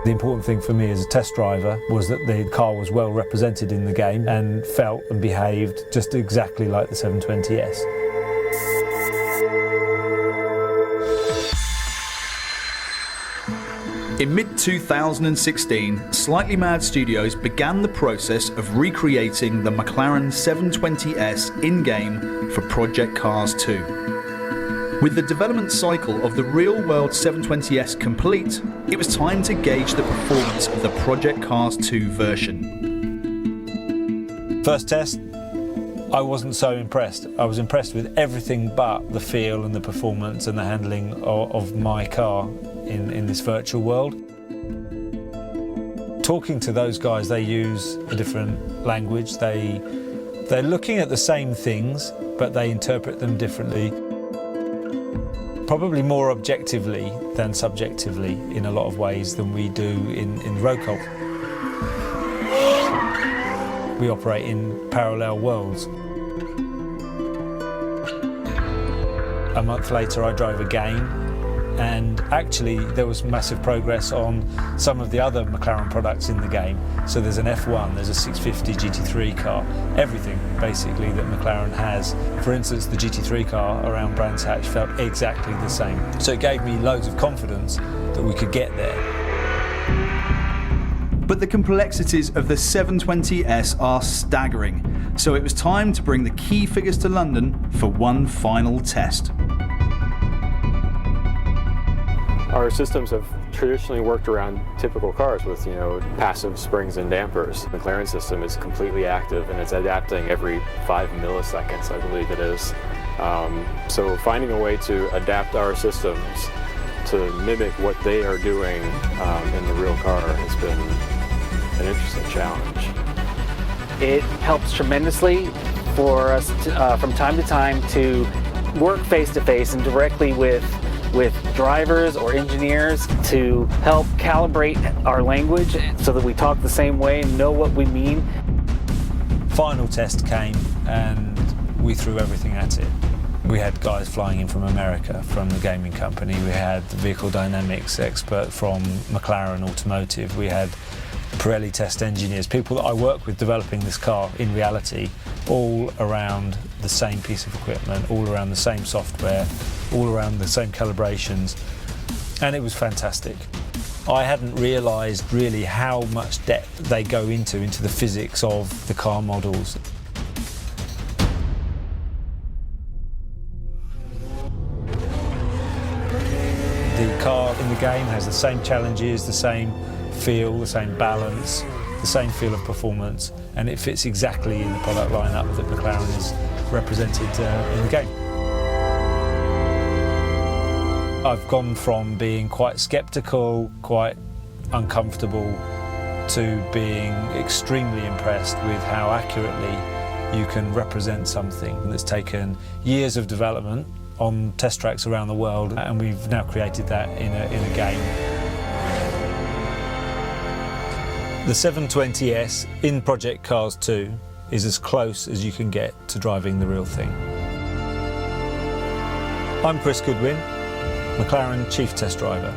The important thing for me as a test driver was that the car was well represented in the game and felt and behaved just exactly like the 720S. In mid-2016, Slightly Mad Studios began the process of recreating the McLaren 720S in-game for Project Cars 2. With the development cycle of the real-world 720S complete, it was time to gauge the performance of the Project Cars 2 version. First test, I wasn't so impressed. I was impressed with everything but the feel and the performance and the handling of my car in this virtual world. Talking to those guys, they use a different language. They're looking at the same things, but they interpret them differently. Probably more objectively than subjectively in a lot of ways than we do in road cult. We operate in parallel worlds. A month later I drove a game, and actually there was massive progress on some of the other McLaren products in the game. So there's an F1, there's a 650 GT3 car, everything basically that McLaren has. For instance, the GT3 car around Brands Hatch felt exactly the same. So it gave me loads of confidence that we could get there. But the complexities of the 720S are staggering, so it was time to bring the key figures to London for one final test. Our systems have traditionally worked around typical cars with, passive springs and dampers. The McLaren system is completely active and it's adapting every 5 milliseconds, I believe it is. So finding a way to adapt our systems to mimic what they are doing in the real car has been an interesting challenge. It helps tremendously for us to, from time to time to work face-to-face and directly with drivers or engineers to help calibrate our language so that we talk the same way and know what we mean. Final test came and we threw everything at it. We had guys flying in from America, from the gaming company. We had the vehicle dynamics expert from McLaren Automotive. We had Pirelli test engineers, people that I work with developing this car in reality, all around the same piece of equipment, all around the same software, all around the same calibrations, and it was fantastic. I hadn't realised really how much depth they go into the physics of the car models. The car in the game has the same challenges, the same feel, the same balance, the same feel of performance, and it fits exactly in the product lineup that McLaren is represented in the game. I've gone from being quite sceptical, quite uncomfortable, to being extremely impressed with how accurately you can represent something that's taken years of development on test tracks around the world, and we've now created that in a game. The 720S in Project Cars 2 is as close as you can get to driving the real thing. I'm Chris Goodwin, McLaren Chief Test Driver.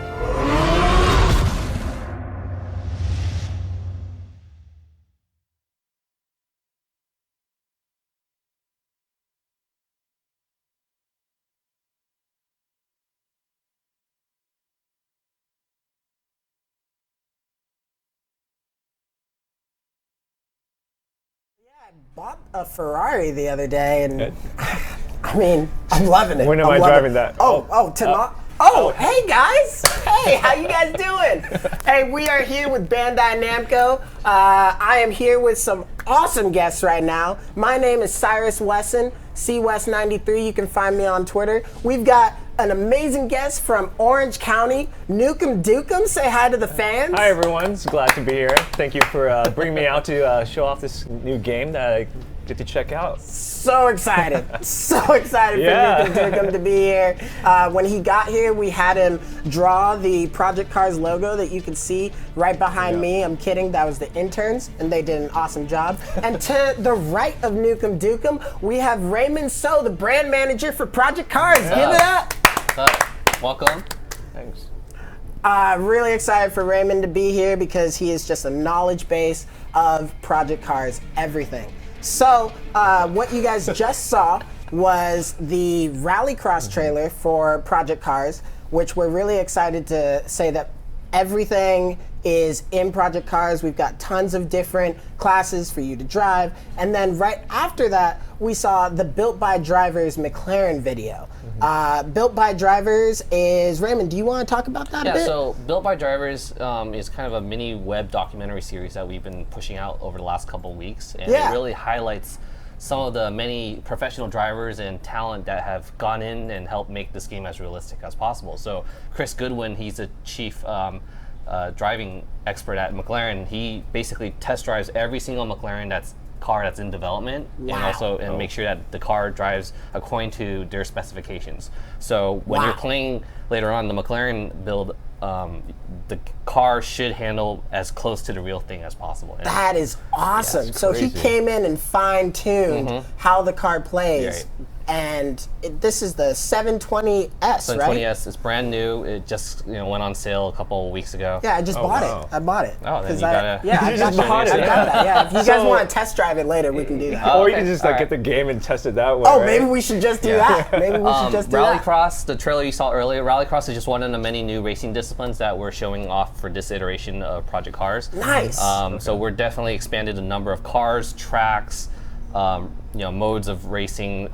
I bought a Ferrari the other day, and I mean, I'm loving it. When am I'm I loving driving it. that? Hey guys! Hey, how you guys doing? Hey, we are here with Bandai Namco. I am here with some awesome guests right now. My name is Cyrus Wesson, CWest93. You can find me on Twitter. We've got an amazing guest from Orange County, Nukem Dukem. Say hi to the fans. Hi everyone, it's glad to be here. Thank you for bringing me out to show off this new game that I get to check out. So excited, so excited Yeah. for Nukem Dukem to be here. When he got here, we had him draw the Project Cars logo that you can see right behind me. I'm kidding, that was the interns, and they did an awesome job. And to the right of Nukem Dukem, we have Raymond So, the brand manager for Project Cars. Give it up. Welcome. Thanks. Really excited for Raymond to be here because he is just a knowledge base of Project Cars, everything. So, what you guys just saw was the Rallycross trailer for Project Cars, which we're really excited to say that everything is in Project Cars. We've got tons of different classes for you to drive. And then right after that, we saw the Built by Drivers McLaren video. Built by Drivers is, Raymond, do you want to talk about that a bit? Yeah, so Built by Drivers is kind of a mini web documentary series that we've been pushing out over the last couple of weeks. And Yeah. it really highlights some of the many professional drivers and talent that have gone in and helped make this game as realistic as possible. So Chris Goodwin, he's a chief driving expert at McLaren. He basically test drives every single McLaren car that's in development, and also make sure that the car drives according to their specifications. So when you're playing later on the McLaren build, the car should handle as close to the real thing as possible. And That is awesome. So he came in and fine-tuned how the car plays. Right. And this is the 720S, so right? 20S, it's brand new. It just went on sale a couple of weeks ago. Yeah, I just bought wow. it. I bought it. Oh, then 'Cause you gotta- Yeah, I You got just that. bought it. I got that. Yeah, if you guys So- want to test drive it later, we can do that. Or you okay. can just All get right. the game and test it that way. Oh, right? maybe we should just do that. Maybe we should just do that. Rallycross, the trailer you saw earlier, Rallycross is just one of the many new racing disciplines that we're showing off for this iteration of Project Cars. Nice. So we're definitely expanded the number of cars, tracks, modes of racing.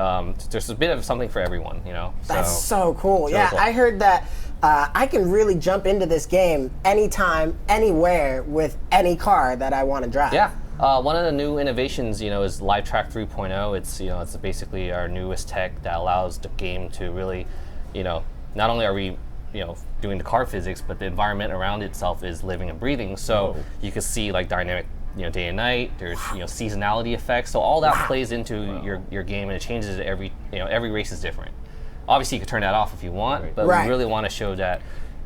There's a bit of something for everyone, That's so cool. really Yeah, cool. I heard that I can really jump into this game anytime, anywhere, with any car that I want to drive. Yeah. One of the new innovations, is Live Track 3.0. It's basically our newest tech that allows the game to really, not only are we, doing the car physics, but the environment around itself is living and breathing. So you can see like dynamic, day and night. There's seasonality effects. So all that plays into your game, and it changes it every race is different. Obviously, you can turn that off if you want, but Right. we really want to show that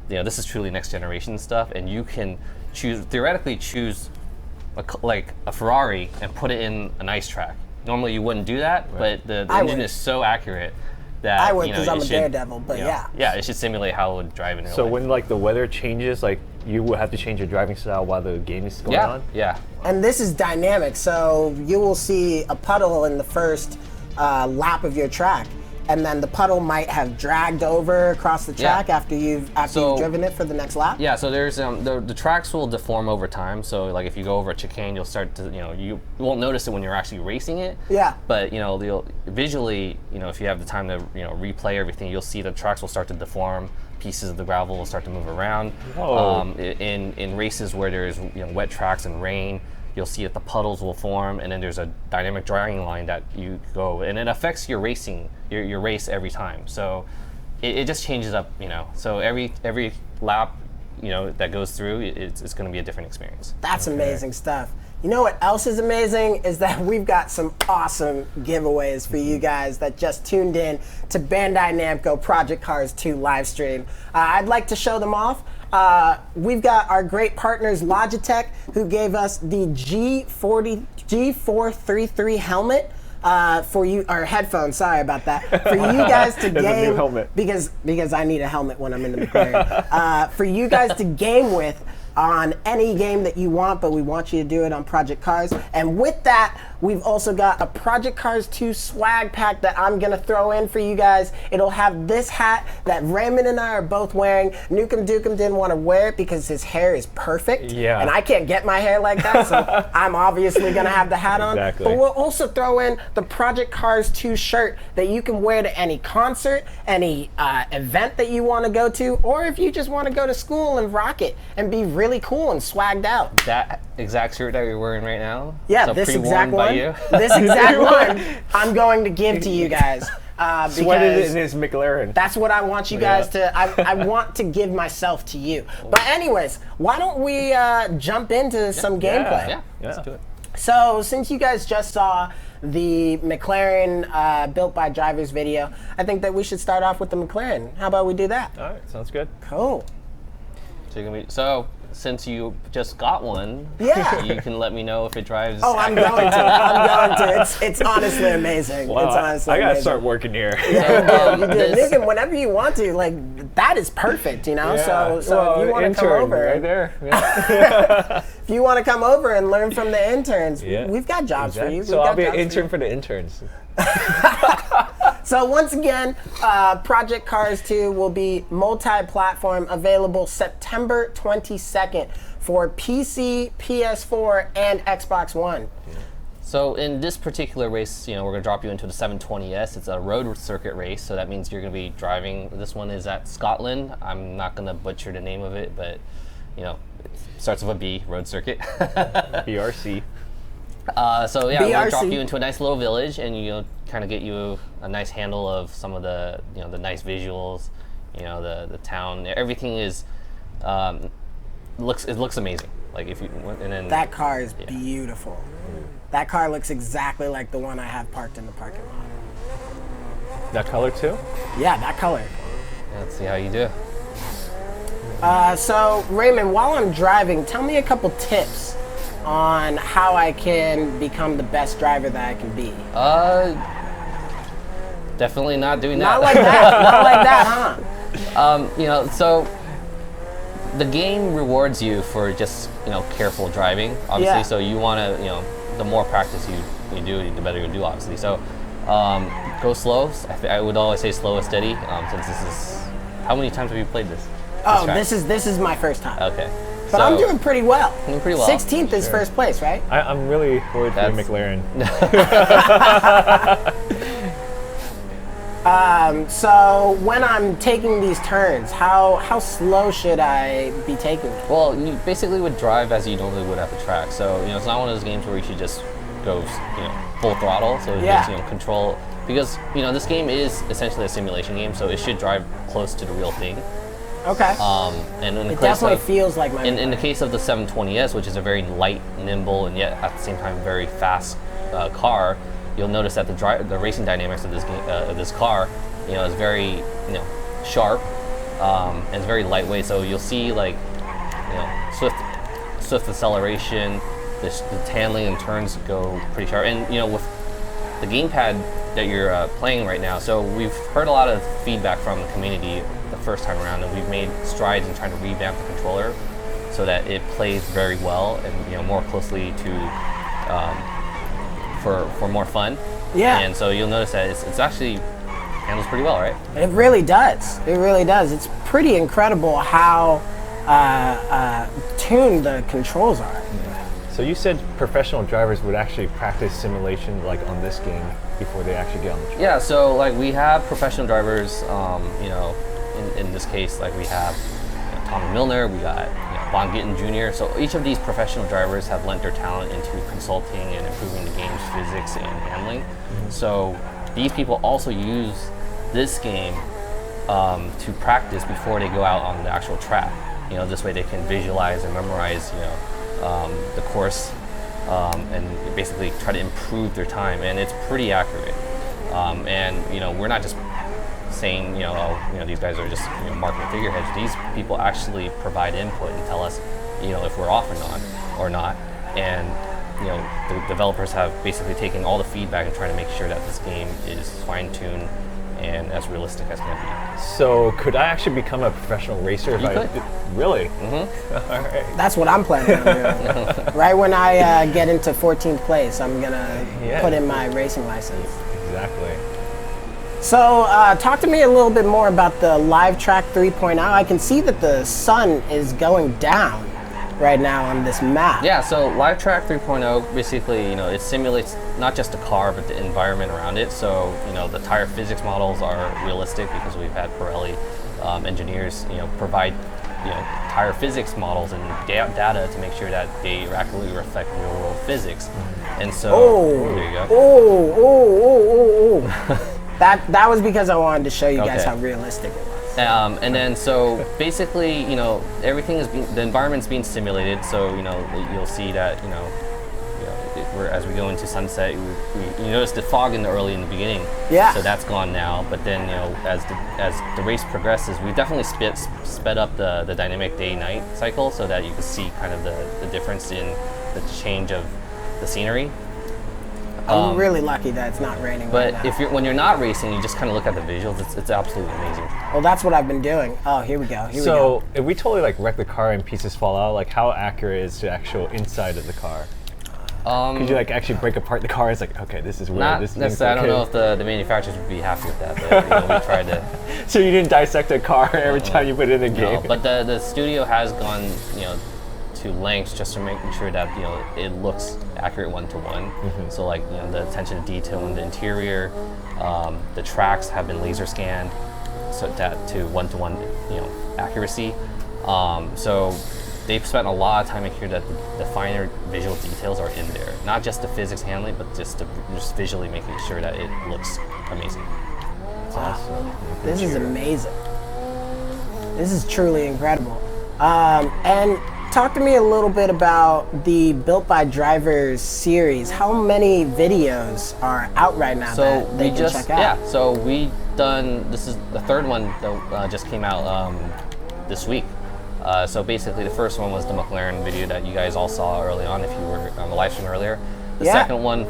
this is truly next generation stuff, and you can theoretically choose like a Ferrari and put it in an ice track. Normally, you wouldn't do that, but the I engine would. is so accurate that I would, because I'm it a should- daredevil, but yeah. Yeah, it should simulate how it would drive in real So life. when like the weather changes, like you will have to change your driving style while the game is going yeah, on? yeah. And this is dynamic, so you will see a puddle in the first lap of your track, and then the puddle might have dragged over across the track after you've So- driven it for the next lap. Yeah, so there's the tracks will deform over time. So like if you go over a chicane, you'll start to you won't notice it when you're actually racing it. Yeah. But you'll visually if you have the time to replay everything, you'll see the tracks will start to deform. Pieces of the gravel will start to move around. Whoa. In races where there's wet tracks and rain, you'll see that the puddles will form, and then there's a dynamic drying line that you go, and it affects your racing, your race every time. So it just changes up, So every lap, that goes through, it's going to be a different experience. That's amazing stuff. You know what else is amazing is that we've got some awesome giveaways for you guys that just tuned in to Bandai Namco Project Cars 2 live stream. I'd like to show them off. We've got our great partners Logitech, who gave us the G433 helmet. for you, or headphones. Sorry about that. For you guys to There's a game new helmet. because I need a helmet when I'm in the McLaren. For you guys to game with on any game that you want, but we want you to do it on Project Cars. And with that, we've also got a Project Cars 2 swag pack that I'm gonna throw in for you guys. It'll have this hat that Raymond and I are both wearing. Nukem Dukem didn't want to wear it because his hair is perfect. Yeah. And I can't get my hair like that, so I'm obviously gonna have the hat on. Exactly. But we'll also throw in the Project Cars 2 shirt that you can wear to any concert, any event that you want to go to, or if you just want to go to school and rock it and be really cool and swagged out. That exact shirt that you're wearing right now. Yeah, so this pre-worn exact by one. you. This exact one I'm going to give to you guys. Sweated it Because in his McLaren. that's what I want you guys to. I want to give myself to you. But anyways, why don't we jump into some gameplay? Yeah, let's do it. So since you guys just saw the McLaren built by drivers video, I think that we should start off with the McLaren. How about we do that? All right, sounds good. Cool. So you're gonna be since you just got one, Yeah. you can let me know if it drives. Oh, I'm going to. I'm going to. It's honestly amazing. Wow, It's honestly I gotta amazing. start working here. Yeah, you do. This- Nukem, whenever you want to, like, that is perfect, you know? Yeah. So if you want to come intern over, right there. Yeah. if you want to come over and learn from the interns, Yeah. we've got jobs for you. So We've I'll got be an jobs for intern you. for the interns. So once again, Project Cars 2 will be multi-platform, available September 22nd for PC, PS4, and Xbox One. So in this particular race, we're gonna drop you into the 720S. It's a road circuit race, so that means you're gonna be driving. This one is at Scotland. I'm not gonna butcher the name of it, but it starts with a B, road circuit. BRC. So yeah, we're gonna drop BRC. you into a nice little village, and kind of get you a nice handle of some of the the nice visuals, the town. Everything is looks amazing. Like if you and then That car is beautiful. That car looks exactly like the one I have parked in the parking lot. That color too? Yeah, that color. let's see how you do. So Raymond, while I'm driving, tell me a couple tips on how I can become the best driver that I can be. Definitely not doing that. Not like that. Not like that, huh? So the game rewards you for just careful driving, obviously. Yeah. So you want to the more practice you do, the better you'll do, obviously. So go slow. I would always say slow and steady. Since this is, how many times have you played this? Oh, track? this is my first time. Okay. But I'm doing pretty well. Doing pretty well. 16th is first place, right? I'm really worried for That's- McLaren. So when I'm taking these turns, how slow should I be taking them? Well, you basically would drive as you normally would at the track. So it's not one of those games where you should just go full throttle. So Yeah. just control, because this game is essentially a simulation game, so it should drive close to the real thing. Okay. And in the It case definitely of, feels like my. in the case of the 720S, which is a very light, nimble, and yet at the same time very fast car, you'll notice that the racing dynamics of this car, is very sharp, and it's very lightweight. So you'll see swift acceleration, the handling and turns go pretty sharp. And with the gamepad that you're playing right now, so we've heard a lot of feedback from the community the first time around, and we've made strides in trying to revamp the controller so that it plays very well and more closely to for more fun. Yeah. And so you'll notice that it's actually handles pretty well, right? It really does. It really does. It's pretty incredible how tuned the controls are. So you said professional drivers would actually practice simulation like on this game before they actually get on the track. Yeah, so we have professional drivers, in this case, we have Tommy Milner, we got Von Gittin Jr. So each of these professional drivers have lent their talent into consulting and improving the game's physics and handling. Mm-hmm. So these people also use this game to practice before they go out on the actual track. This way they can visualize and memorize, the course, and basically try to improve their time. And it's pretty accurate. And we're not just saying, these guys are just marketing figureheads. These people actually provide input and tell us, if we're off or not. And the developers have basically taken all the feedback and trying to make sure that this game is fine-tuned and as realistic as can be. So could I actually become a professional racer if You I could. Really? Mm-hmm. All right. That's what I'm planning on doing. Right when I get into 14th place, I'm gonna put in my racing license. Exactly. So talk to me a little bit more about the Live Track 3.0. I can see that the sun is going down right now on this map. Yeah, so Live Track 3.0 basically, it simulates not just the car but the environment around it. So, the tire physics models are realistic because we've had Pirelli engineers, provide, tire physics models and data to make sure that they accurately reflect real-world physics. And so, there you go. That was because I wanted to show you guys Okay. how realistic it was. And then so basically, everything the environment's being simulated. So you'll see that as we go into sunset, you notice the fog in the beginning. Yeah. So that's gone now. But then as the race progresses, we definitely sped up the dynamic day-night cycle so that you can see kind of the difference in the change of the scenery. I'm really lucky that it's not raining But right now. when you're not racing, you just kind of look at the visuals. It's absolutely amazing. Well, that's what I've been doing. Oh, here we go. So if we totally wreck the car and pieces fall out, how accurate is the actual inside of the car? Could you actually break apart the car? It's okay, this is weird. Not this necessarily. I don't know if the manufacturers would be happy with that, but we tried to. So you didn't dissect a car every time you put it in the game? No, but the studio has gone, to lengths just to making sure that it looks accurate one-to-one. Mm-hmm. So the attention to detail in the interior, the tracks have been laser scanned, so that to one-to-one accuracy. So they've spent a lot of time making sure that the finer visual details are in there, not just the physics handling, but just visually making sure that it looks amazing. That's awesome. This is amazing. This is truly incredible. And talk to me a little bit about the Built by Drivers series. How many videos are out right now that they can check out? Yeah, so this is the third one that just came out this week. So basically the first one was the McLaren video that you guys all saw early on if you were on the live stream earlier. The second one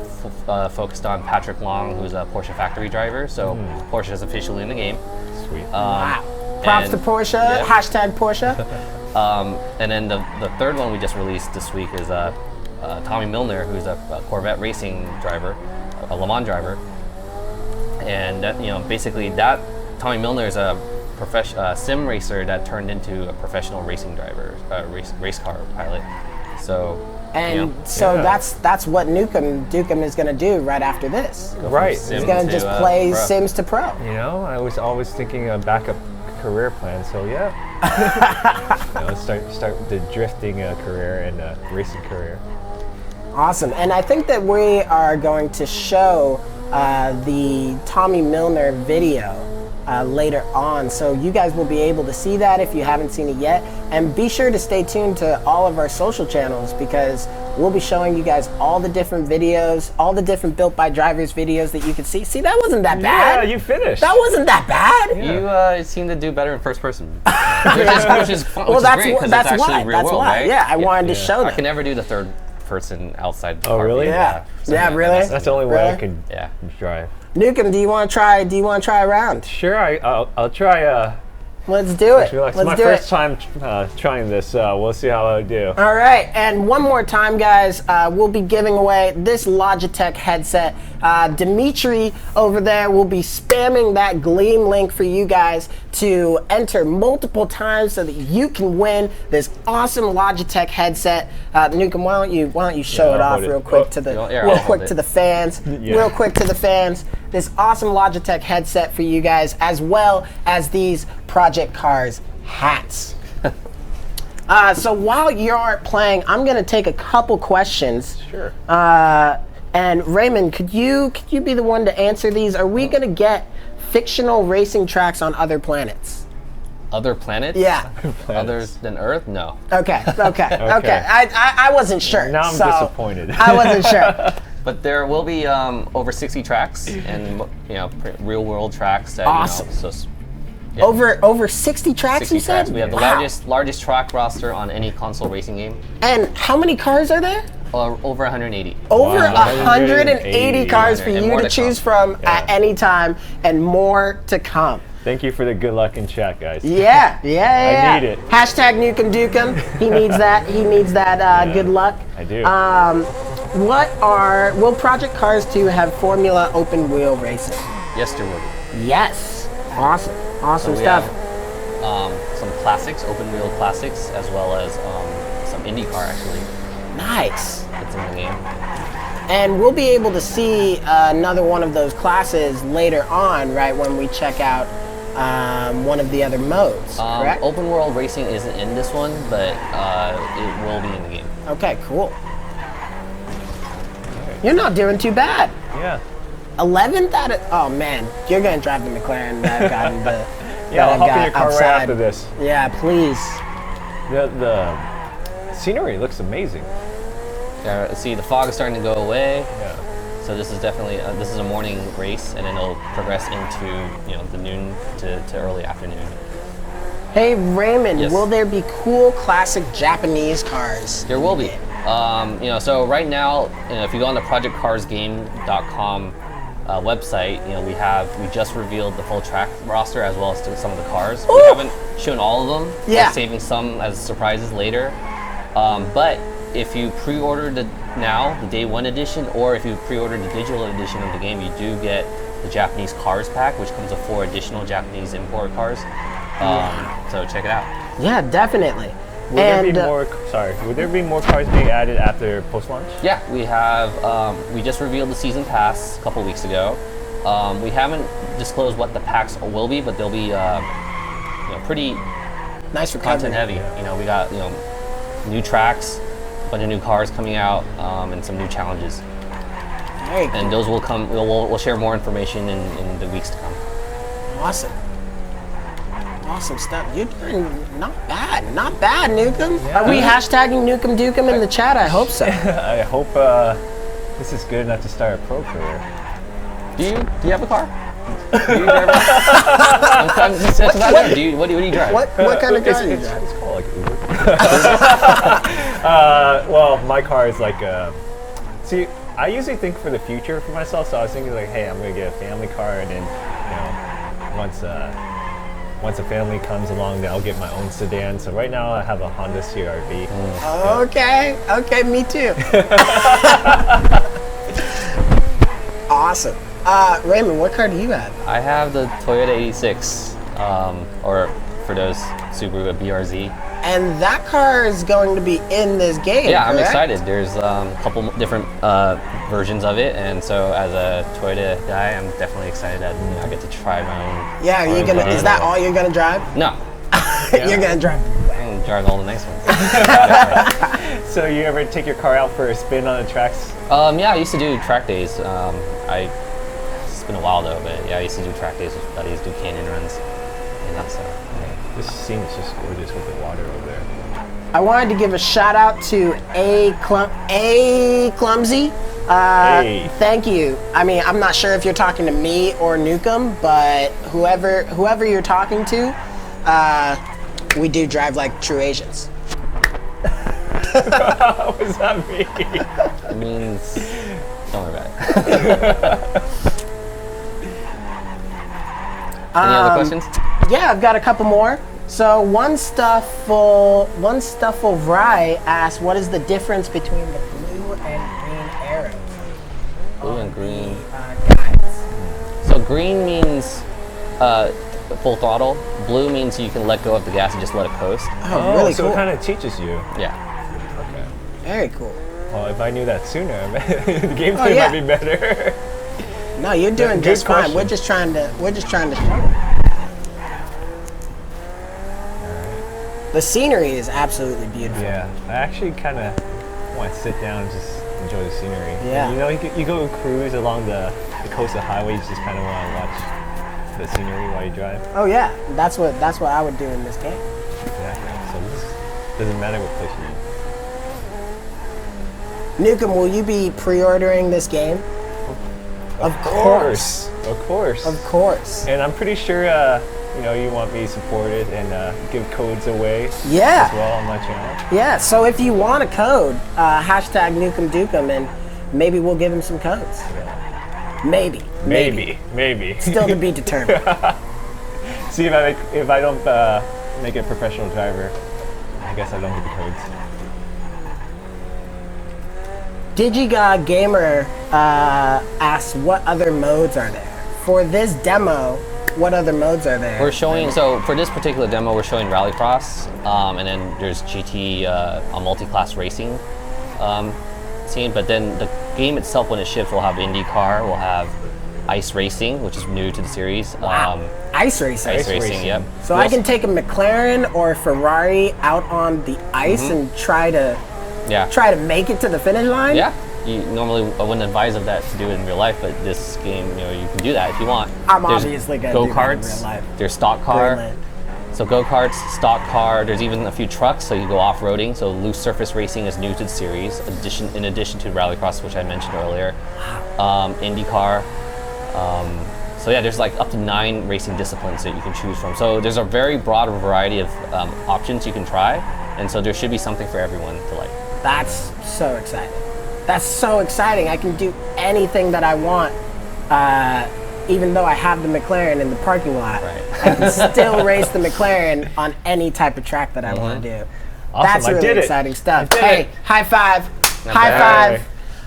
focused on Patrick Long, who's a Porsche factory driver. So Porsche is officially in the game. Sweet. Wow. Props to Porsche, hashtag Porsche. And then the third one we just released this week is Tommy Milner, who's a Corvette racing driver, a Le Mans driver. And that, basically that Tommy Milner is a sim racer that turned into a professional racing driver, race car pilot. So. That's what Dukem is going to do right after this. Right. He's going to just play Sims to Pro. I was always thinking a backup career plan, so start the drifting career and racing career. Awesome, and I think that we are going to show the Tommy Milner video later on, so you guys will be able to see that if you haven't seen it yet. And be sure to stay tuned to all of our social channels because we'll be showing you guys all the different videos, all the different Built by Drivers videos that you can see. See, that wasn't that bad. Yeah, you finished. That wasn't that bad. You seem to do better in first person, which is great because it's actually real world, right? Yeah, I wanted to show them. I can never do the third person outside the Oh, car really? view, Yeah. So Yeah, really? That's the only way I can Yeah. drive. Nukem, do you want to try a round? Sure, I'll try. Let's do it. It's Let's my do first it. time trying this. We'll see how I do. All right, and one more time, guys, we'll be giving away this Logitech headset. Dimitri over there will be spamming that Gleam link for you guys to enter multiple times so that you can win this awesome Logitech headset. Nukem, why don't you show Yeah, it I'll off hold it. real quick to the I'll hold it. to the fans. Yeah. Real quick to the fans. This awesome Logitech headset for you guys, as well as these Project Cars hats. So while you're playing, I'm gonna take a couple questions. Sure. And Raymond, could you be the one to answer these? Are we gonna get fictional racing tracks on other planets? Other planets? Yeah. Other than Earth? No. Okay. I wasn't sure. Now I'm so disappointed. I wasn't sure. But there will be over 60 tracks and real world tracks that Awesome. Yeah. Over 60 tracks, 60 you said? tracks. We have the Wow. largest track roster on any console racing game. And how many cars are there? over 180. Over Wow. 180 cars for And you more to to choose come. from at any time, and more to come. Thank you for the good luck in chat, guys. Yeah. I need it. Hashtag Nukem Dukem. He needs that. He needs that good luck. I do. Will Project Cars 2 have Formula open wheel racing? Yes, there will be. Yes. Awesome. Awesome We stuff. have some classics, open wheel classics, as well as some IndyCar actually. Nice. It's in the game. And we'll be able to see another one of those classes later on, right, when we check out one of the other modes, correct? Open world racing isn't in this one, but it will be in the game. Okay, cool. You're not doing too bad. Yeah. 11th out of, oh man, you're gonna drive the McLaren that I've gotten the. Yeah, I'll that I've hop in got your car right outside. after this. Yeah, please. The scenery looks amazing. See, the fog is starting to go away. Yeah. So this is definitely this is a morning race, and then it'll progress into the noon to early afternoon. Hey Raymond, Yes. will there be cool classic Japanese cars? There will be. So right now, if you go on the ProjectCarsGame.com website, we just revealed the full track roster as well as some of the cars. We haven't shown all of them. Yeah. We're saving some as surprises later. But if you pre-order the day one edition, or if you pre-order the digital edition of the game, you do get the Japanese cars pack, which comes with 4 additional Japanese import cars. So check it out. Yeah, definitely. Would there be more cars being added after post-launch? Yeah, we have. We just revealed the season pass a couple weeks ago. We haven't disclosed what the packs will be, but they'll be, pretty Nice recovery. content heavy. We got new tracks, a bunch of new cars coming out, and some new challenges. Very cool. And those will come. We'll share more information in the weeks to come. Awesome. Awesome stuff. You're doing not bad, Nukem. Are we hashtagging Nukem Dukem in the chat? I hope so. I hope this is good enough to start a pro career. Do you have a car? Do you drive? I'm just about that. What do you drive? What kind of car do you drive? It's called like Uber. Well, my car is like. See, I usually think for the future for myself, so I was thinking like, hey, I'm gonna get a family car, and then once a family comes along, then I'll get my own sedan. So right now I have a Honda CR-V. Okay, me too. Awesome. Raymond, what car do you have? I have the Toyota 86, or for those Subaru, a BRZ. And that car is going to be in this game. Yeah, I'm correct? excited. There's a couple different versions of it, and so as a Toyota guy, I'm definitely excited that I get to try my own. Yeah, are you gonna? Is that all you're gonna drive? No, You're gonna drive. I'm gonna drive all the nice ones. So you ever take your car out for a spin on the tracks? Yeah, I used to do track days. It's been a while though, but yeah, I used to do track days with buddies, do canyon runs, and that's This scene is just gorgeous with the water over there. I wanted to give a shout out to A Clumsy. Hey. Thank you. I mean, I'm not sure if you're talking to me or Nukem, but whoever you're talking to, we do drive like true Asians. What does that mean? it means. Don't worry about it. Any other questions? Yeah, I've got a couple more. So one stufful Vry asked, what is the difference between the blue and green arrows? Blue and green. Guys. So green means full throttle. Blue means you can let go of the gas and just let it coast. Oh, really so cool. it kind of teaches you. Yeah. Okay. Very cool. Well, if I knew that sooner, the gameplay Oh, yeah. might be better. No, you're doing Good just fine. question. We're just trying to show you. The scenery is absolutely beautiful. Yeah, I actually kind of want to sit down and just enjoy the scenery. Yeah. And, you go cruise along the coastal highways, you just kind of want to watch the scenery while you drive. Oh yeah, that's what I would do in this game. Exactly. So this doesn't matter what place you're in. Nukem, will you be pre-ordering this game? Of course. Of course. Of course. And I'm pretty sure you want me supported and give codes away Yeah. as well and let you know. Yeah, so if you want a code, hashtag Nukem Dukem, and maybe we'll give him some codes. Maybe. Still to be determined. See if I don't make it a professional driver, I guess I don't get the codes. DigiGod Gamer asks, what other modes are there? For this demo, what other modes are there? We're showing, so for this particular demo, we're showing Rallycross, and then there's GT, a multi-class racing scene, but then the game itself, when it ships, will have IndyCar, we'll have Ice Racing, which is new to the series. Wow. Ice racing. Ice racing, yep. So I can take a McLaren or a Ferrari out on the ice and try to make it to the finish line? Yeah. Normally, I wouldn't advise of that to do it in real life, but this game, you can do that if you want. I'm obviously going to do that in real Go-karts, life. there's stock car. Greenland. So go-karts, stock car, there's even a few trucks, so you go off-roading. So loose surface racing is new to the series, in addition to Rallycross, which I mentioned earlier. IndyCar. So yeah, there's like up to 9 racing disciplines that you can choose from. So there's a very broad variety of options you can try, and so there should be something for everyone to like. That's so exciting. That's so exciting. I can do anything that I want, even though I have the McLaren in the parking lot. Right. I can still race the McLaren on any type of track that I want to do. Awesome, That's I really did it. exciting stuff. I did Hey, it. high five. Not High bad.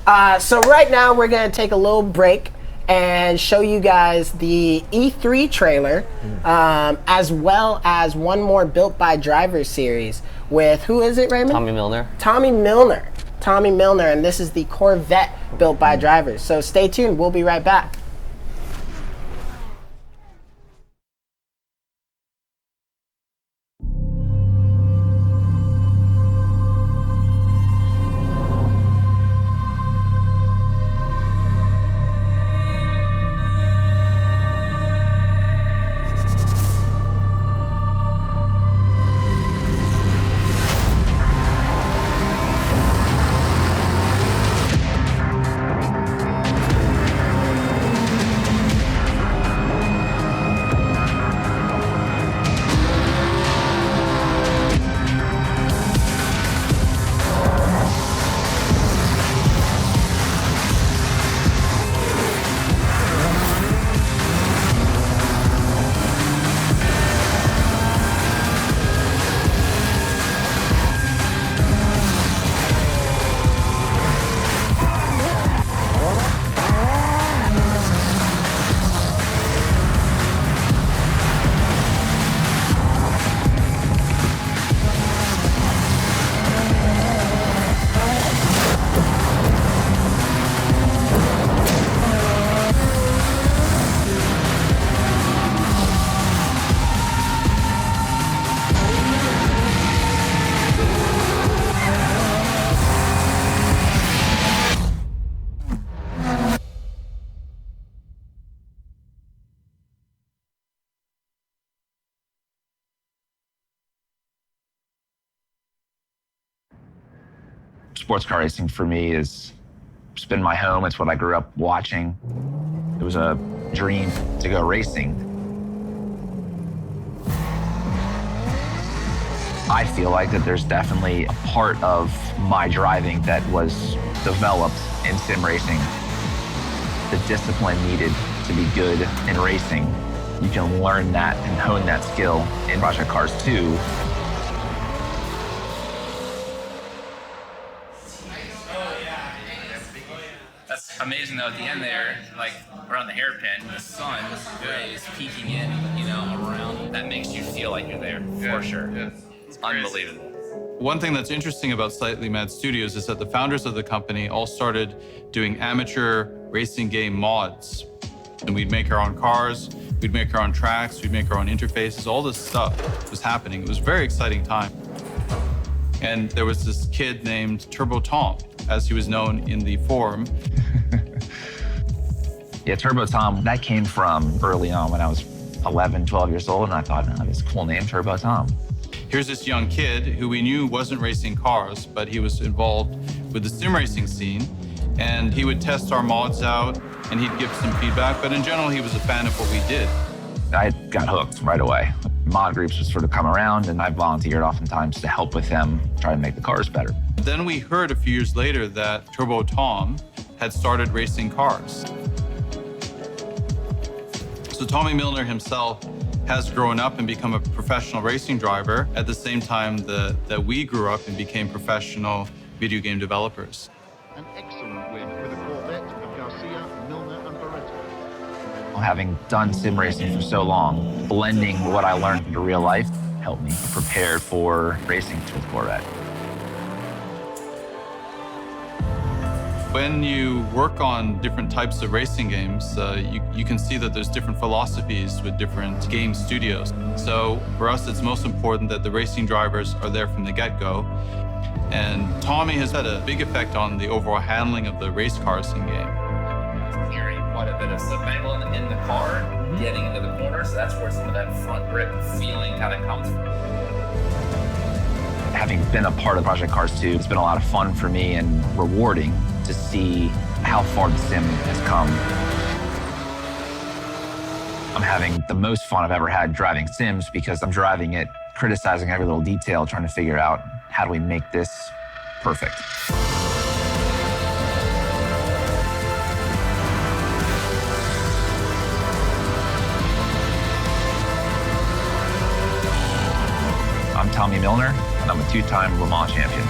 five. So right now we're going to take a little break and show you guys the E3 trailer, as well as one more Built by Drivers series with, who is it, Raymond? Tommy Milner. Tommy Milner, and this is the Corvette Built by Drivers. So stay tuned, we'll be right back. Sports car racing for me it's been my home. It's what I grew up watching. It was a dream to go racing. I feel like that there's definitely a part of my driving that was developed in sim racing. The discipline needed to be good in racing. You can learn that and hone that skill in Project Cars 2. That's amazing though, at the end there, like around the hairpin, the sun rays peeking in, around. That makes you feel like you're there, for sure. Yeah. It's unbelievable. One thing that's interesting about Slightly Mad Studios is that the founders of the company all started doing amateur racing game mods. And we'd make our own cars, we'd make our own tracks, we'd make our own interfaces, all this stuff was happening. It was a very exciting time. And there was this kid named Turbo Tom, as he was known in the forum. Yeah, Turbo Tom, that came from early on when I was 11, 12 years old, and I thought, oh, this cool name, Turbo Tom. Here's this young kid who we knew wasn't racing cars, but he was involved with the sim racing scene, and he would test our mods out, and he'd give some feedback, but in general, he was a fan of what we did. I got hooked right away. Mod groups would sort of come around, and I volunteered oftentimes to help with them try to make the cars better. Then we heard a few years later that Turbo Tom had started racing cars. So Tommy Milner himself has grown up and become a professional racing driver at the same time that we grew up and became professional video game developers. An excellent win for the Corvette of Garcia, Milner and Barreto. Having done sim racing for so long, blending what I learned into real life helped me prepare for racing with Corvette. When you work on different types of racing games, you can see that there's different philosophies with different game studios. So for us, it's most important that the racing drivers are there from the get-go. And Tommy has had a big effect on the overall handling of the race car racing game. Hearing quite a bit of slip angle in the car, getting into the corner, so that's where some of that front grip feeling kind of comes from. Having been a part of Project Cars 2, it's been a lot of fun for me and rewarding to see how far the sim has come. I'm having the most fun I've ever had driving sims because I'm driving it, criticizing every little detail, trying to figure out how do we make this perfect. I'm Tommy Milner, and I'm a two-time Le Mans champion.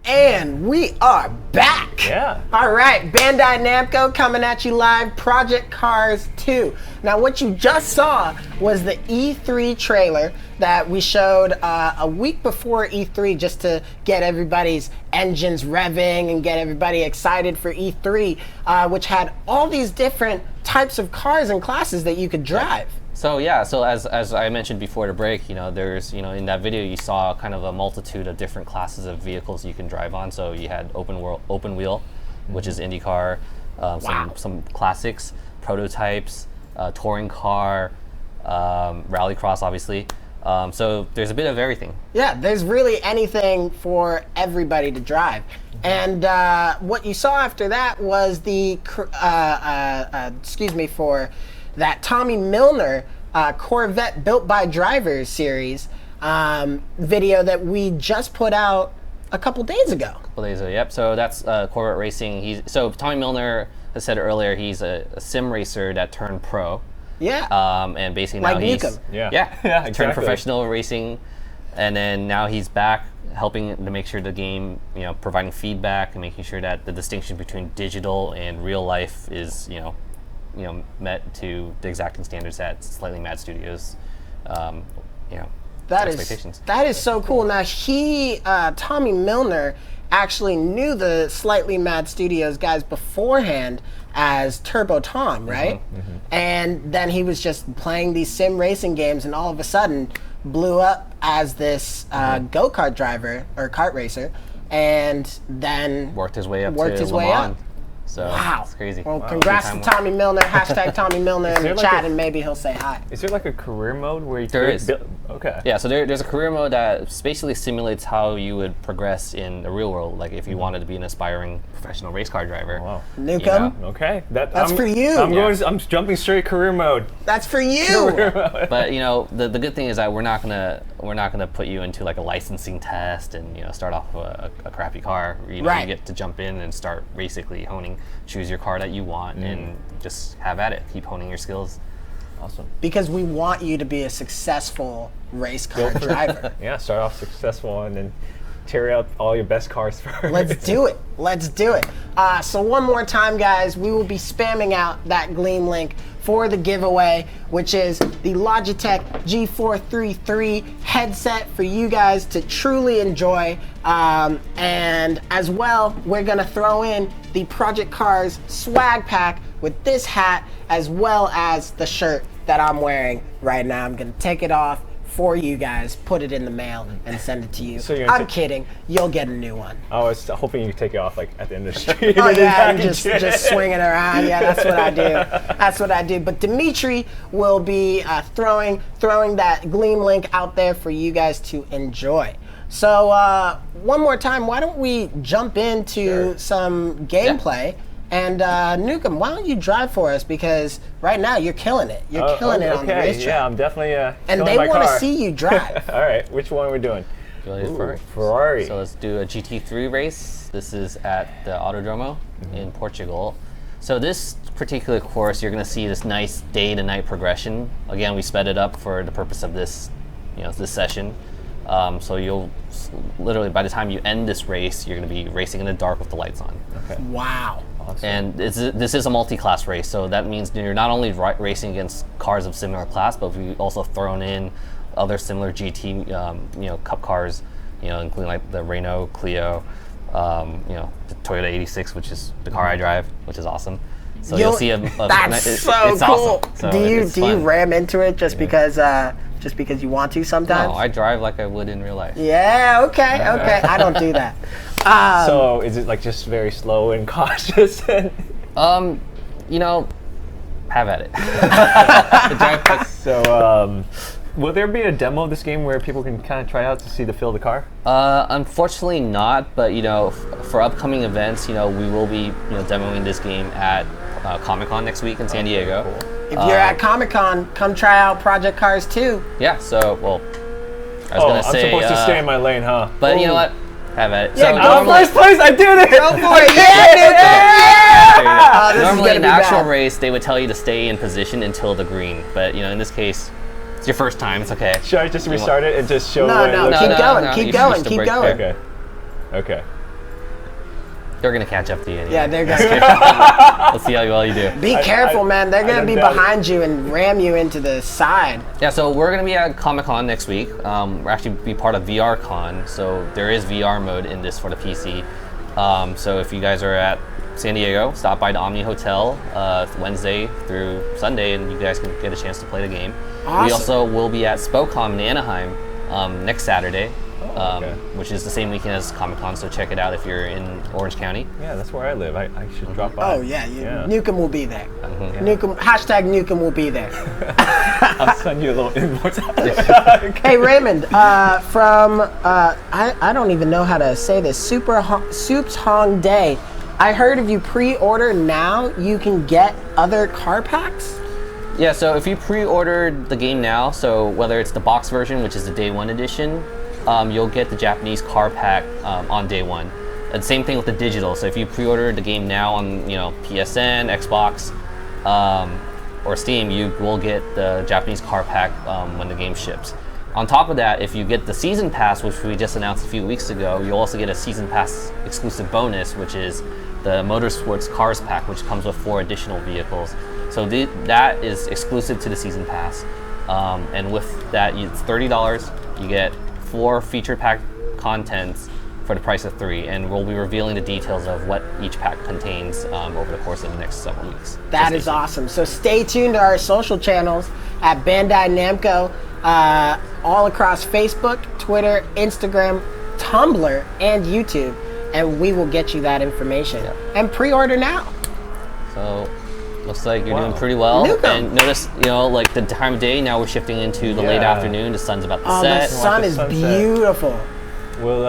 And we are back. Yeah. All right, Bandai Namco coming at you live, Project Cars 2. Now, what you just saw was the E3 trailer that we showed a week before E3 just to get everybody's engines revving and get everybody excited for E3, which had all these different types of cars and classes that you could drive. So yeah, so as I mentioned before the break, there's, in that video you saw kind of a multitude of different classes of vehicles you can drive on. So you had open wheel, which is IndyCar, some classics, prototypes, touring car, rallycross, obviously. So there's a bit of everything. Yeah, there's really anything for everybody to drive. And what you saw after that was the, for that Tommy Milner Corvette Built by Drivers series video that we just put out a couple days ago. Yep. So that's Corvette racing. So Tommy Milner, as said earlier, he's a sim racer that turned pro. Yeah. And basically like now he's Newcomb. yeah, exactly. turned professional racing, and then now he's back helping to make sure the game, providing feedback and making sure that the distinction between digital and real life is, met to the exacting standards that Slightly Mad Studios, expectations. That is so cool. Now Tommy Milner actually knew the Slightly Mad Studios guys beforehand as Turbo Tom, right? And then he was just playing these sim racing games and all of a sudden blew up as this go-kart driver or kart racer, and then worked his way up to Le Mans. So wow, it's crazy. Well, congrats to Tommy Milner. Hashtag Tommy Milner in the chat, and maybe he'll say hi. Is there like a career mode where you There is. Okay. Yeah, so there's a career mode that basically simulates how you would progress in the real world. Like if you wanted to be an aspiring professional race car driver. Wow. Newcomb. Okay. That's for you. I'm jumping straight career mode. That's for you. But the good thing is that we're not gonna put you into like a licensing test and start off a crappy car. You get to jump in and start basically choose your car that you want and just have at it. Keep honing your skills. Awesome. Because we want you to be a successful race car driver. Yeah, start off successful and then tear out all your best cars first. Let's do it. Let's do it. So one more time, guys, we will be spamming out that Gleam link for the giveaway, which is the Logitech G433 headset for you guys to truly enjoy. And as well, we're going to throw in the Project Cars swag pack with this hat, as well as the shirt that I'm wearing right now. I'm going to take it off for you guys, put it in the mail, and send it to you. So you're gonna I'm kidding. You'll get a new one. I was hoping you could take it off like at the end of the street. Oh and then yeah, and package it. just swing it around. Yeah, that's what I do. That's what I do. But Dimitri will be throwing that Gleam link out there for you guys to enjoy. So one more time, why don't we jump into some gameplay? And Nukem, why don't you drive for us? Because right now you're killing it. You're killing it on the racetrack. Yeah, I'm definitely. And they want to see you drive. All right, which one are we doing? Ferrari. So let's do a GT3 race. This is at the Autodromo in Portugal. So this particular course, you're going to see this nice day-to-night progression. Again, we sped it up for the purpose of this, this session. So you'll literally, by the time you end this race, you're going to be racing in the dark with the lights on. Okay. Wow. Awesome. And this is a multi-class race, so that means you're not only racing against cars of similar class, but we've also thrown in other similar GT, Cup cars, including like the Renault Clio, the Toyota 86, which is the car I drive, which is awesome. So you'll see that's it's cool. awesome. So do you ram into it just because you want to sometimes? No, I drive like I would in real life. Yeah. Okay. I don't do that. So is it like just very slow and cautious? Have at it. So, will there be a demo of this game where people can kind of try out to see the feel of the car? Unfortunately not, but for upcoming events, we will be demoing this game at Comic-Con next week in San Diego. Cool. If you're at Comic-Con, come try out Project Cars 2. Yeah. So I was gonna say. I'm supposed to stay in my lane, huh? But you know what? Have at it. Yeah, So go normally- First place, I did it! Go for it! Yeah! Normally in an actual race, they would tell you to stay in position until the green. But in this case, it's your first time. It's okay. Should I just restart it and just show No, what it looks keep like? going, you keep should going, still keep break going. through. Okay. They're gonna catch up to you anyway. Yeah, they're gonna. Let's see how well you do. Be careful, man. They're gonna don't be doubt behind you and ram you into the side. Yeah, so we're gonna be at Comic-Con next week. We're actually be part of VRCon, so there is VR mode in this for the PC. So if you guys are at San Diego, stop by the Omni Hotel Wednesday through Sunday, and you guys can get a chance to play the game. Awesome. We also will be at Spocom in Anaheim next Saturday, okay. which is the same weekend as Comic-Con. So check it out if you're in Orange County. Yeah, that's where I live. I should drop by. Oh yeah, Nukem will be there. Yeah. Nukem will be there. I'll send you a little invoice. Hey Raymond, from I don't even know how to say this. Soups Hong Day. I heard if you pre-order now, you can get other car packs. Yeah, so if you pre-order the game now, so whether it's the box version, which is the day one edition, you'll get the Japanese car pack on day one. And same thing with the digital. So if you pre-order the game now on PSN, Xbox, or Steam, you will get the Japanese car pack when the game ships. On top of that, if you get the season pass, which we just announced a few weeks ago, you'll also get a season pass exclusive bonus, which is the Motorsports Cars pack, which comes with 4 additional vehicles. So that is exclusive to the season pass. And with that, it's $30. You get 4 feature pack contents for the price of 3, and we'll be revealing the details of what each pack contains over the course of the next several weeks. That is awesome. So stay tuned to our social channels at Bandai Namco, all across Facebook, Twitter, Instagram, Tumblr, and YouTube, and we will get you that information. Yeah. And pre-order now. So looks like you're doing pretty well. Nukem. And notice, like the time of day, now we're shifting into the late afternoon. The sun's about to Oh, set. the sun is beautiful. Well,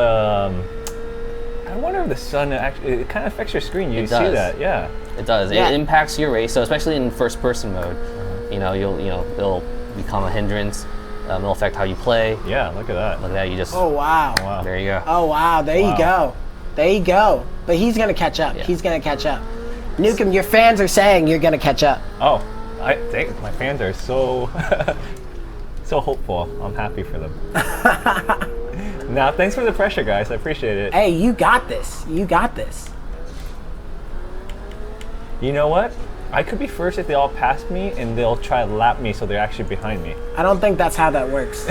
I wonder if the sun actually, it kind of affects your screen. You It see does. that, yeah. It does. Yeah. It impacts your race. So especially in first-person mode, it'll become a hindrance. It'll affect how you play. Yeah, look at that. Look at that. You just. Oh wow. Wow. There you go. Oh wow. There you go. There you go. But he's gonna catch up. Yeah. He's gonna catch up. Nukem, your fans are saying you're gonna catch up. Oh, I think my fans are so so hopeful. I'm happy for them. Now, thanks for the pressure, guys. I appreciate it. Hey, you got this. You got this. You know what? I could be first if they all pass me, and they'll try to lap me, so they're actually behind me. I don't think that's how that works.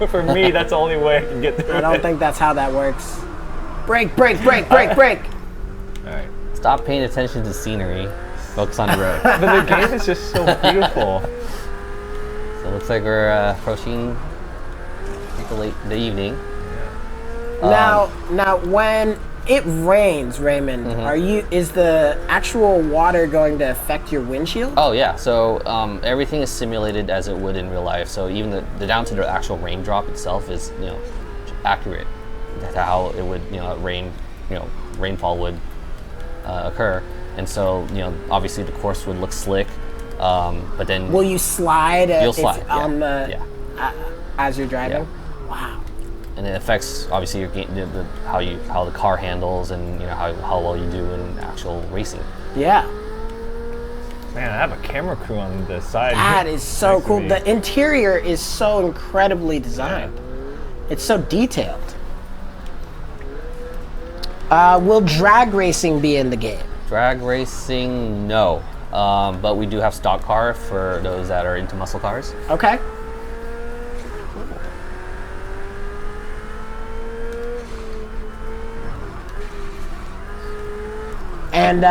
For me, that's the only way I can get through. I don't think that's how that works. Break, break, break, break, break. All right. Stop paying attention to scenery. Focus on the road. But the game is just so beautiful. So it looks like we're approaching the evening. Now, when it rains, Raymond, is the actual water going to affect your windshield? Oh yeah, so everything is simulated as it would in real life. So even the down to the actual raindrop itself is accurate to how it would rainfall would occur. And so obviously the course would look slick, but then will you slide? You'll slide on as you're driving. Yeah. Wow. And it affects obviously your game, how the car handles, and how well you do in actual racing. Yeah. Man, I have a camera crew on the side. That is so cool. The interior is so incredibly designed. Yeah. It's so detailed. Will drag racing be in the game? Drag racing, no. But we do have stock car for those that are into muscle cars. Okay. And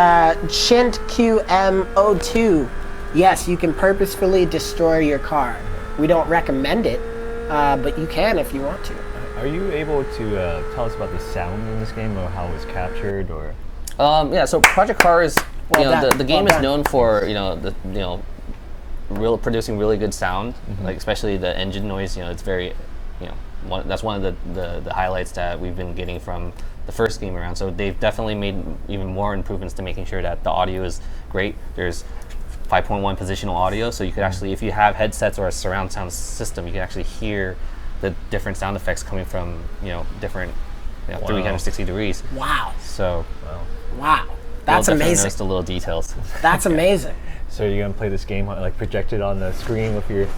Chint QM02, yes, you can purposefully destroy your car. We don't recommend it, but you can if you want to. Are you able to tell us about the sound in this game, or how it was captured, or? Yeah, so Project Cars, the game is known for producing really good sound, like especially the engine noise. It's very, that's one of the highlights that we've been getting from the first game around. So they've definitely made even more improvements to making sure that the audio is great. There's 5.1 positional audio, so you could actually, if you have headsets or a surround sound system, you can actually hear the different sound effects coming from different 360 degrees. Wow. So wow, that's amazing. Notice the little details. That's amazing. So you're gonna play this game like projected on the screen with your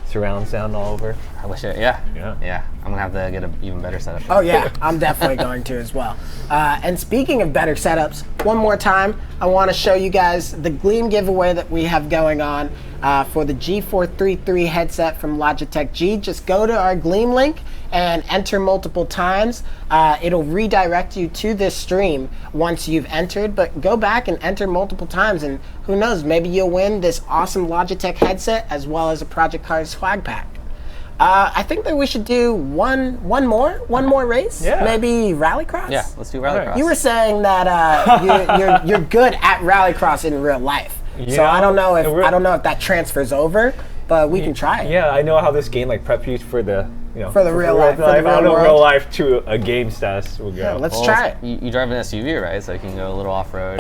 surround sound all over? I wish yeah. I'm gonna have to get an even better setup. Oh yeah, I'm definitely going to as well. And speaking of better setups, one more time, I want to show you guys the Gleam giveaway that we have going on for the G433 headset from Logitech G. Just go to our Gleam link and enter multiple times. It'll redirect you to this stream once you've entered, but go back and enter multiple times, and who knows, maybe you'll win this awesome Logitech headset as well as a Project Cars swag pack. I think that we should do one more race. Yeah. Maybe Rallycross. Yeah, let's do Rallycross. You were saying that you're good at Rallycross in real life, so I don't know if that transfers over, but we can try it. Yeah, I know how this game like preps you for the for the real life. I don't know real life to a game status will go. Yeah, let's try it. You drive an SUV, right? So you can go a little off road.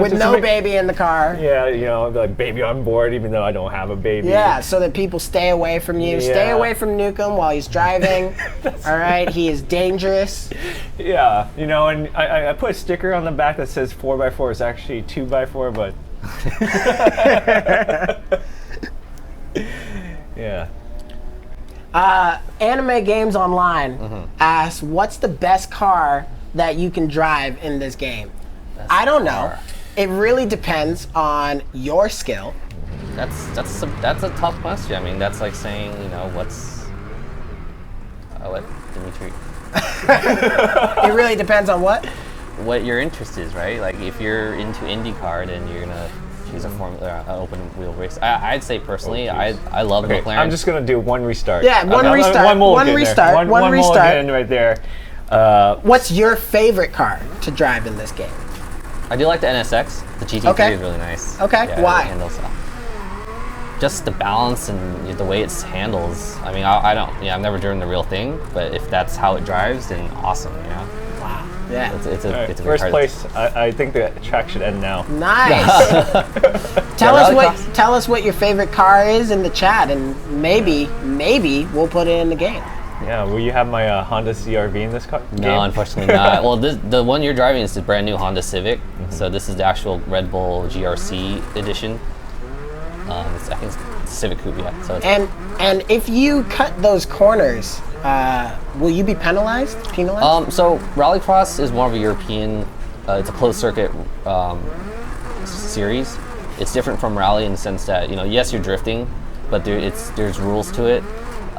With no baby in the car. Yeah, like baby on board, even though I don't have a baby. Yeah, so that people stay away from you. Yeah. Stay away from Nukem while he's driving. All right, he is dangerous. Yeah, and I put a sticker on the back that says 4x4. It's actually 2x4, but. Yeah. Anime Games Online asks, what's the best car that you can drive in this game? I don't know. It really depends on your skill. That's a tough question. I mean, that's like saying, what Dimitri? It really depends on what? What your interest is, right? Like if you're into IndyCar, then you're gonna choose a open wheel race. I'd say personally, I love McLaren. I'm just gonna do one restart. Yeah, one restart. One restart. One restart right there. What's your favorite car to drive in this game? I do like the NSX. The GT3 is really nice. Okay, yeah, why? It handles, just the balance and the way it handles. I mean, I don't. I've never driven the real thing, but if that's how it drives, then awesome. Wow. Yeah. It's a right, first place. I think the track should end now. Nice. Tell us what your favorite car is in the chat, and maybe we'll put it in the game. Yeah, will you have my Honda CR-V in this car? No, unfortunately not. Well, the one you're driving is the brand new Honda Civic. So this is the actual Red Bull GRC edition. I think it's Civic Coupe, yeah. So it's and if you cut those corners, will you be penalized? So Rallycross is more of a European. It's a closed circuit series. It's different from Rally in the sense that yes, you're drifting, but there's rules to it.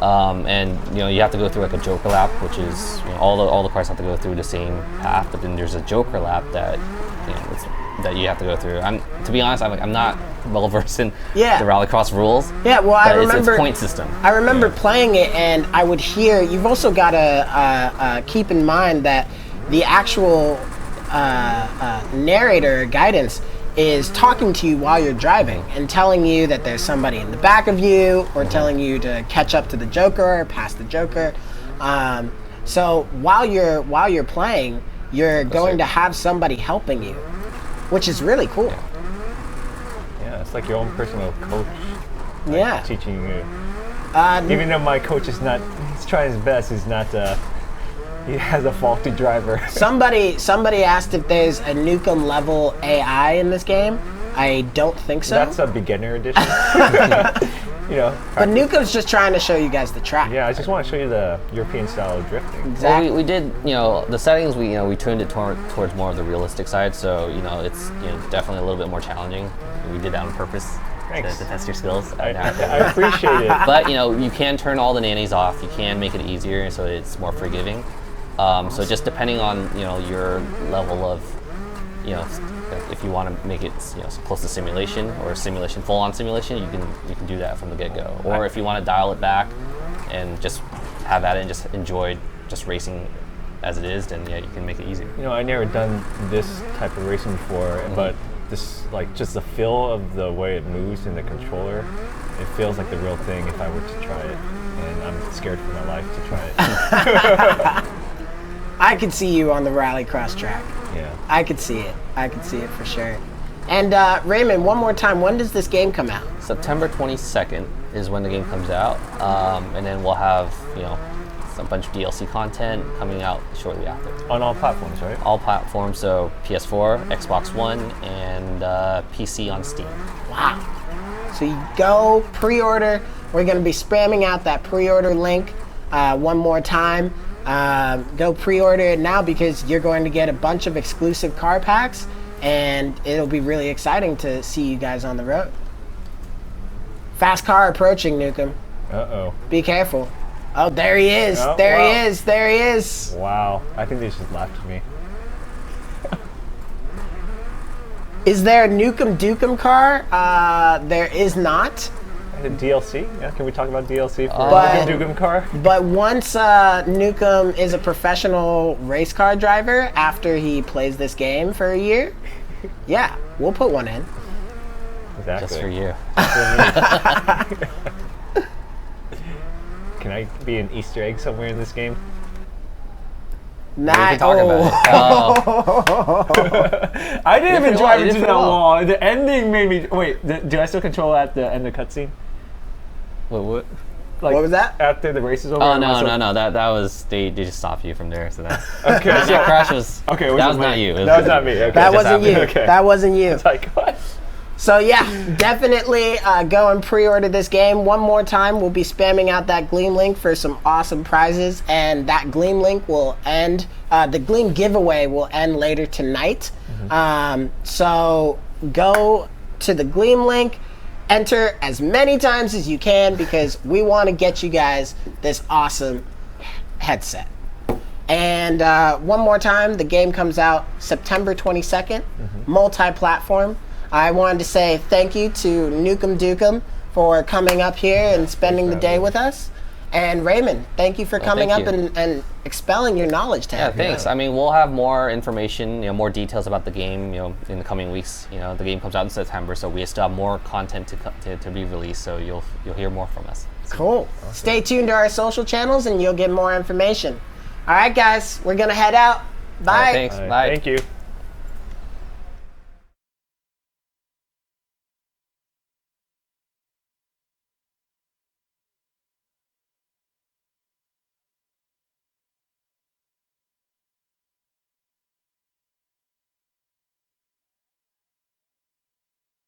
And you have to go through like a Joker lap, which is all the cars have to go through the same path. But then there's a Joker lap that that you have to go through. To be honest, I'm not well versed in Yeah. the Rallycross rules. Yeah, well, I but remember it's point system. I remember playing it, and I would hear. You've also got to keep in mind that the actual narrator guidance is talking to you while you're driving and telling you that there's somebody in the back of you, or telling you to catch up to the Joker or pass the Joker. So while you're playing, you're going to have somebody helping you, which is really cool. Yeah, it's like your own personal coach. like, Yeah. teaching you. Even though my coach is not, he's trying his best. He's not. He has a faulty driver. Somebody asked if there's a Nukem level AI in this game. I don't think so. That's a beginner edition. You know. But Nukem's just trying to show you guys the track. Yeah, I just want to show you the European style of drifting. Exactly. Well, we did, the settings, we tuned it towards more of the realistic side, so, it's definitely a little bit more challenging. We did that on purpose to test your skills. I appreciate it. But, you can turn all the nannies off. You can make it easier, so it's more forgiving. So just depending on, your level of, if you want to make it close to simulation or full-on simulation, you can do that from the get-go. Or if you want to dial it back and just have at it and just enjoy just racing as it is, then you can make it easier. I never done this type of racing before, but this just the feel of the way it moves in the controller, it feels like the real thing if I were to try it, and I'm scared for my life to try it. I could see you on the Rallycross track. Yeah. I could see it. I could see it for sure. And Raymond, one more time, when does this game come out? September 22nd is when the game comes out, and then we'll have a bunch of DLC content coming out shortly after. On all platforms, right? All platforms, so PS4, Xbox One, and PC on Steam. Wow. So you go pre-order. We're going to be spamming out that pre-order link one more time. Go pre-order it now because you're going to get a bunch of exclusive car packs, and it'll be really exciting to see you guys on the road. Fast car approaching, Nukem. Uh-oh. Be careful. Oh, there he is. Oh, there wow. he is. There he is. Wow. I think they just laughed at me. Is there a Nukem Dukem car? There is not. The DLC? Yeah, can we talk about DLC for But- the Dukem car? But once Nukem is a professional race car driver after he plays this game for a year, yeah, we'll put one in. Exactly. Just for you. Can I be an Easter egg somewhere in this game? We can talk about it. I didn't even did drive well, you into did that well. wall. The ending made me. Wait, do I still control at the end of the cutscene? Wait, what? Like, What was that? After the race is over? Oh, am I no. still- That was, they just stopped you from there, so that's. Okay, so, That crash was. okay, it that was wasn't not me. you. That was not me. Okay. That wasn't you. Okay. That wasn't you. It's like, what? So yeah, definitely go and pre-order this game. One more time, we'll be spamming out that Gleam link for some awesome prizes, and that Gleam link will end. The Gleam giveaway will end later tonight. So go to the Gleam link, enter as many times as you can because we want to get you guys this awesome headset. And one more time, the game comes out September 22nd, multi-platform. I wanted to say thank you to Nukem Dukem for coming up here and spending the day with us. And Raymond, thank you for coming thank up you. and expelling your knowledge Yeah, tab. thanks. I mean, we'll have more information, more details about the game, in the coming weeks. The game comes out in September, so we still have more content to be released. So you'll hear more from us. Cool. Stay tuned to our social channels and you'll get more information. All right, guys, we're going to head out. Bye. All right, thanks. All right, Bye. Thank you.